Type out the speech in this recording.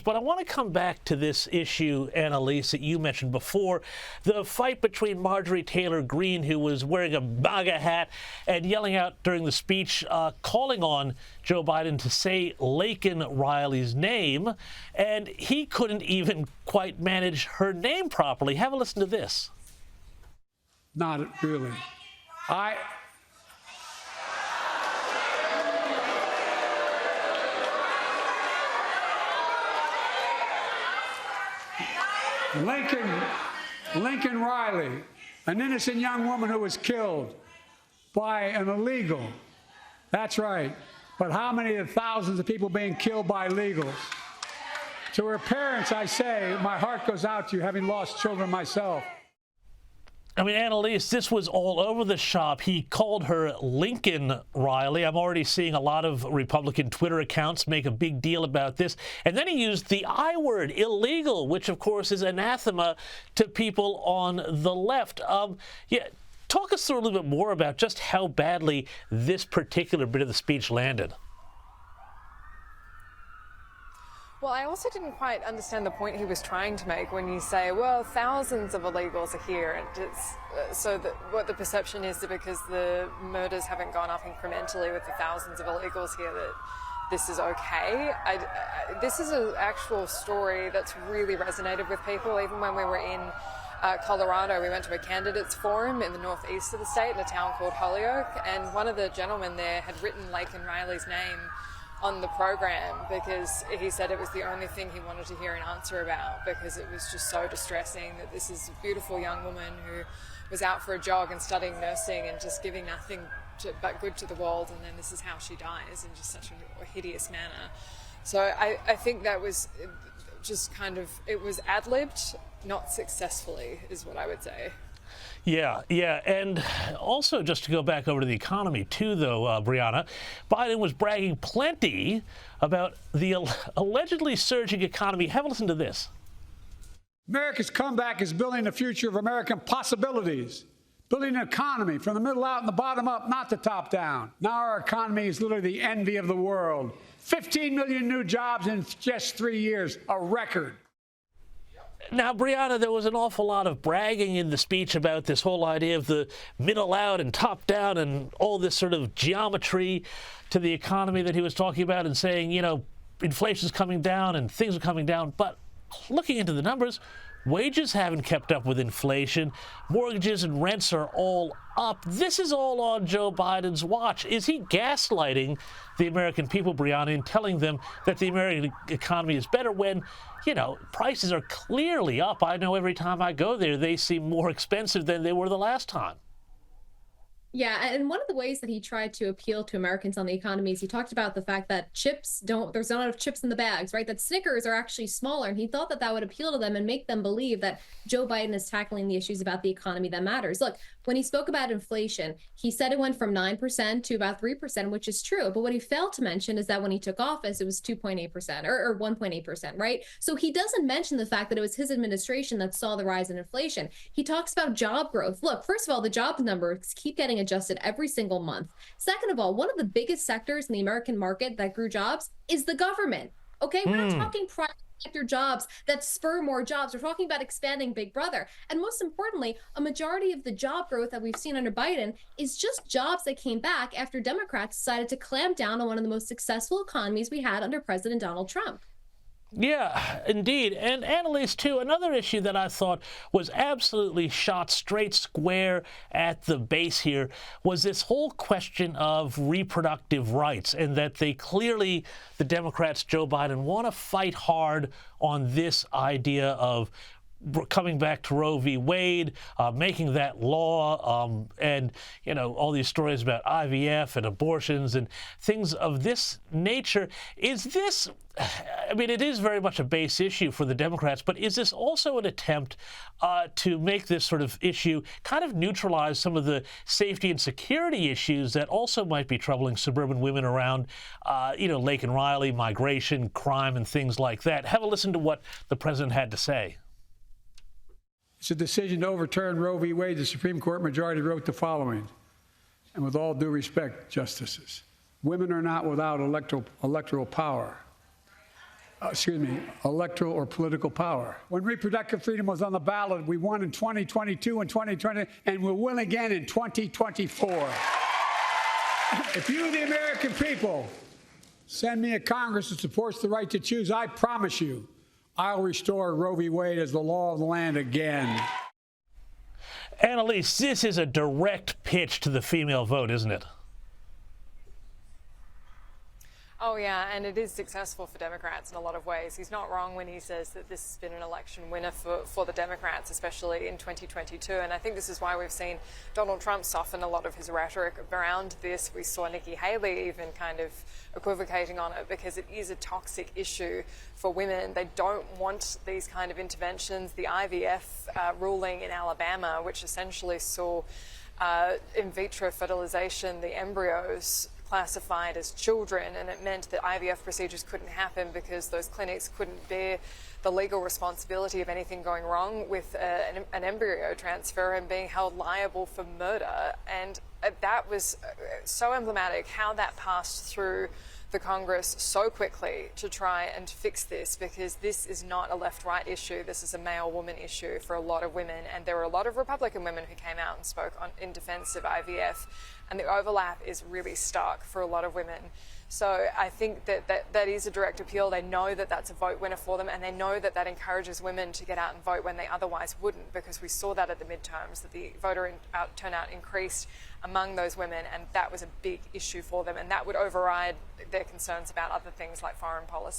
But I want to come back to this issue, Annalise, that you mentioned before, the fight between Marjorie Taylor Greene, who was wearing a MAGA hat and yelling out during the speech, calling on Joe Biden to say Laken Riley's name, and he couldn't even quite manage her name properly. Have a listen to this. Not really. Laken Riley, an innocent young woman who was killed by an illegal. That's right. But how many of the thousands of people being killed by illegals? To her parents, I say, my heart goes out to you, having lost children myself. I mean, Annalise, this was all over the shop. He called her Lincoln Riley. I'm already seeing a lot of Republican Twitter accounts make a big deal about this. And then he used the I word, illegal, which, of course, is anathema to people on the left. Talk us through a little bit more about just how badly this particular bit of the speech landed. Well, I also didn't quite understand the point he was trying to make when you say, well, thousands of illegals are here, and it's so that what the perception is that because the murders haven't gone up incrementally with the thousands of illegals here that this is okay. This is an actual story that's really resonated with people. Even when we were in Colorado, we went to a candidates forum in the northeast of the state in a town called Holyoke, and one of the gentlemen there had written Laken Riley's name on the program because he said it was the only thing he wanted to hear an answer about, because it was just so distressing that this is a beautiful young woman who was out for a jog and studying nursing and just giving nothing but good to the world, and then this is how she dies in just such a hideous manner. So I think that was just kind of, it was ad-libbed, not successfully, is what I would say. Yeah. And also, just to go back over to the economy, too, though, Brianna, Biden was bragging plenty about the allegedly surging economy. Have a listen to this. America's comeback is building the future of American possibilities, building an economy from the middle out and the bottom up, not the top down. Now our economy is literally the envy of the world. 15 million new jobs in just 3 years, a record. Now, Brianna, there was an awful lot of bragging in the speech about this whole idea of the middle out and top down and all this sort of geometry to the economy that he was talking about and saying, you know, inflation's coming down and things are coming down. But looking into the numbers, wages haven't kept up with inflation. Mortgages and rents are all up. This is all on Joe Biden's watch. Is he gaslighting the American people, Brianna, and telling them that the American economy is better when, you know, prices are clearly up? I know every time I go there, they seem more expensive than they were the last time. Yeah, and one of the ways that he tried to appeal to Americans on the economy is he talked about the fact that there's not enough chips in the bags, right? That Snickers are actually smaller. And he thought that that would appeal to them and make them believe that Joe Biden is tackling the issues about the economy that matters. Look, when he spoke about inflation, he said it went from 9% to about 3%, which is true. But what he failed to mention is that when he took office, it was 2.8% or 1.8%, right? So he doesn't mention the fact that it was his administration that saw the rise in inflation. He talks about job growth. Look, first of all, the jobs numbers keep getting adjusted every single month. Second of all, one of the biggest sectors in the American market that grew jobs is the government. Okay, we're not talking private sector jobs that spur more jobs. We're talking about expanding Big Brother. And most importantly, a majority of the job growth that we've seen under Biden is just jobs that came back after Democrats decided to clamp down on one of the most successful economies we had under President Donald Trump. Yeah, indeed. And Annalise, too, another issue that I thought was absolutely shot straight square at the base here was this whole question of reproductive rights, and that they clearly, the Democrats, Joe Biden, want to fight hard on this idea of coming back to Roe v. Wade, making that law, and, you know, all these stories about IVF and abortions and things of this nature. Is this, I mean, it is very much a base issue for the Democrats, but is this also an attempt to make this sort of issue kind of neutralize some of the safety and security issues that also might be troubling suburban women around, you know, Laken Riley, migration, crime, and things like that? Have a listen to what the president had to say. It's a decision to overturn Roe v. Wade. The Supreme Court majority wrote the following, and with all due respect, justices, women are not without electoral power. electoral or political power. When reproductive freedom was on the ballot, we won in 2022 and 2020, and we'll win again in 2024. If you, the American people, send me a Congress that supports the right to choose, I promise you, I'll restore Roe v. Wade as the law of the land again. Annalise, this is a direct pitch to the female vote, isn't it? Oh, yeah, and it is successful for Democrats in a lot of ways. He's not wrong when he says that this has been an election winner for the Democrats, especially in 2022. And I think this is why we've seen Donald Trump soften a lot of his rhetoric around this. We saw Nikki Haley even kind of equivocating on it because it is a toxic issue for women. They don't want these kind of interventions. The IVF ruling in Alabama, which essentially saw in vitro fertilization, the embryos classified as children, and it meant that IVF procedures couldn't happen because those clinics couldn't bear the legal responsibility of anything going wrong with an embryo transfer and being held liable for murder. And that was so emblematic how that passed through the Congress so quickly to try and fix this, because this is not a left-right issue. This is a male-woman issue for a lot of women, and there were a lot of Republican women who came out and spoke in defense of IVF, and the overlap is really stark for a lot of women. So I think that is a direct appeal. They know that that's a vote winner for them, and they know that that encourages women to get out and vote when they otherwise wouldn't, because we saw that at the midterms, that the voter turnout increased among those women, and that was a big issue for them, and that would override their concerns about other things like foreign policy.